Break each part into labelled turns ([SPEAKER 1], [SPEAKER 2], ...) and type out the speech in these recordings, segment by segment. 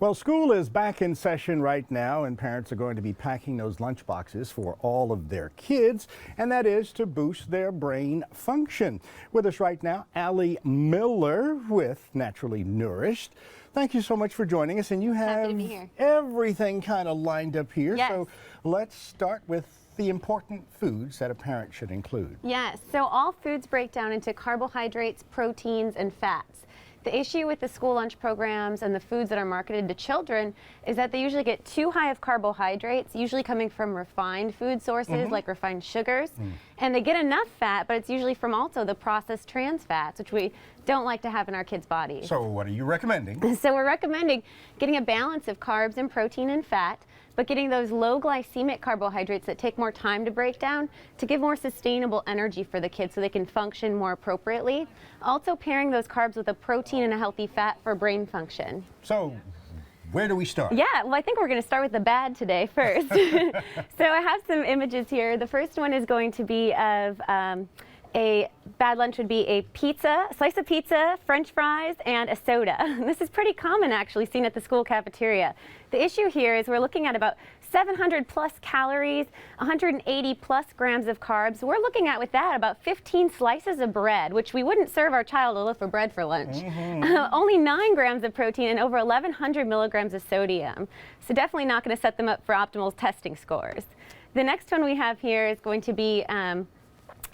[SPEAKER 1] Well, school is back in session right now, and parents are going to be packing those lunch boxes for all of their kids, and that is to boost their brain function. With us right now, Allie Miller with Naturally Nourished. Thank you so much for joining us, and you have everything kind of lined up here.
[SPEAKER 2] Yes.
[SPEAKER 1] So let's start with the important foods that a parent should include.
[SPEAKER 2] Yes, so all foods break down into carbohydrates, proteins, and fats. The issue with the school lunch programs and the foods that are marketed to children is that they usually get too high of carbohydrates, usually coming from refined food sources like refined sugars. And they get enough fat, but it's usually from also the processed trans fats, which we don't like to have in our kids' bodies.
[SPEAKER 1] So what are you recommending?
[SPEAKER 2] So we're recommending getting a balance of carbs and protein and fat, but getting those low glycemic carbohydrates that take more time to break down to give more sustainable energy for the kids so they can function more appropriately. Also pairing those carbs with a protein and a healthy fat for brain function.
[SPEAKER 1] So where do we start?
[SPEAKER 2] Yeah, well, I think we're going to start with the bad today first. So I have some images here. The first one is going to be of a bad lunch would be a pizza, slice of pizza, French fries, and a soda. This is pretty common actually seen at the school cafeteria. The issue here is we're looking at about 700 plus calories, 180 plus grams of carbs. We're looking at with that about 15 slices of bread, which we wouldn't serve our child a loaf of bread for lunch. Only 9 grams of protein and over 1,100 milligrams of sodium. So definitely not going to set them up for optimal testing scores. The next one we have here is going to be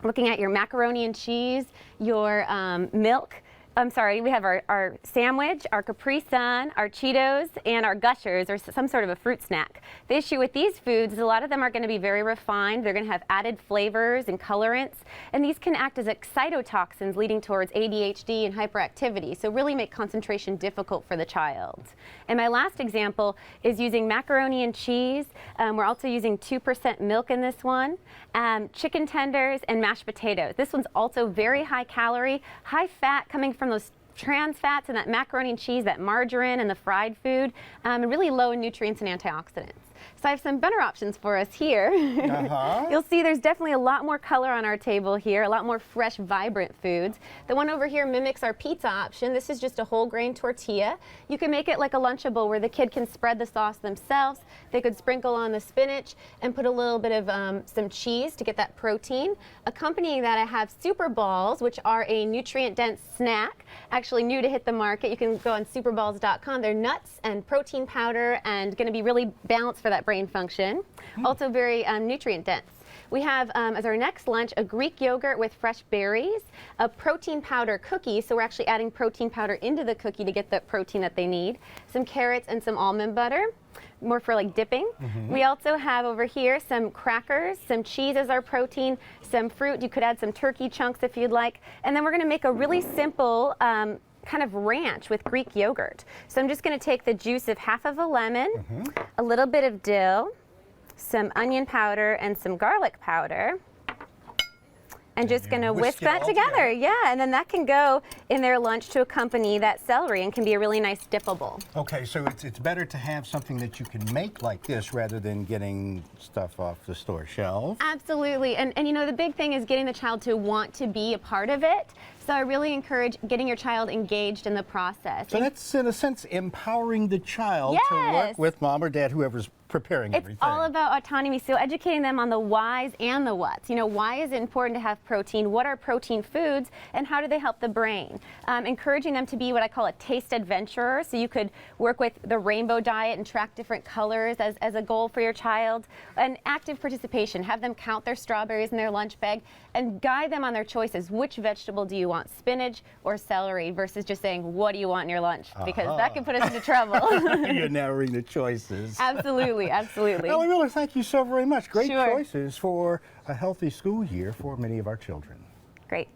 [SPEAKER 2] looking at your macaroni and cheese, your milk. We have our sandwich, our Capri Sun, our Cheetos, and our Gushers, or some sort of a fruit snack. The issue with these foods is a lot of them are going to be very refined. They're going to have added flavors and colorants, and these can act as excitotoxins leading towards ADHD and hyperactivity, so really make concentration difficult for the child. And my last example is using macaroni and cheese. We're also using 2% milk in this one, chicken tenders, and mashed potatoes. This one's also very high calorie, high fat coming from those trans fats and that macaroni and cheese, that margarine and the fried food, and really low in nutrients and antioxidants. So I have some better options for us here. You'll see there's definitely a lot more color on our table here, a lot more fresh, vibrant foods. The one over here mimics our pizza option. This is just a whole grain tortilla. You can make it like a Lunchable where the kid can spread the sauce themselves. They could sprinkle on the spinach and put a little bit of some cheese to get that protein. Accompanying that, I have Super Balls, which are a nutrient-dense snack, actually new to hit the market. You can go on superballs.com. They're nuts and protein powder and going to be really balanced for that brain function. Also very nutrient dense. We have as our next lunch a Greek yogurt with fresh berries, a protein powder cookie, so we're actually adding protein powder into the cookie to get the protein that they need, some carrots and some almond butter, more for like dipping. We also have over here some crackers, some cheese as our protein, some fruit. You could add some turkey chunks if you'd like, and then we're going to make a really simple kind of ranch with Greek yogurt. So I'm just going to take the juice of half of a lemon, a little bit of dill, some onion powder, and some garlic powder. And just going to whisk that together. Yeah, and then that can go in their lunch to accompany that celery and can be a really nice dippable.
[SPEAKER 1] Okay, so it's better to have something that you can make like this rather than getting stuff off the store shelf.
[SPEAKER 2] Absolutely, and you know, the big thing is getting the child to want to be a part of it. So I really encourage getting your child engaged in the process.
[SPEAKER 1] So that's, in a sense, empowering the child to work with mom or dad, whoever's preparing everything.
[SPEAKER 2] It's all about autonomy, so educating them on the whys and the whats. You know, why is it important to have protein? What are protein foods? And how do they help the brain? Encouraging them to be what I call a taste adventurer, so you could work with the rainbow diet and track different colors as a goal for your child. And active participation, have them count their strawberries in their lunch bag and guide them on their choices. Which vegetable do you want, spinach or celery, versus just saying, what do you want in your lunch? Because that can put us into trouble.
[SPEAKER 1] You're narrowing the choices.
[SPEAKER 2] Absolutely, absolutely.
[SPEAKER 1] Allie Miller, thank you so very much. Great choices for a healthy school year for many of our children.
[SPEAKER 2] Great.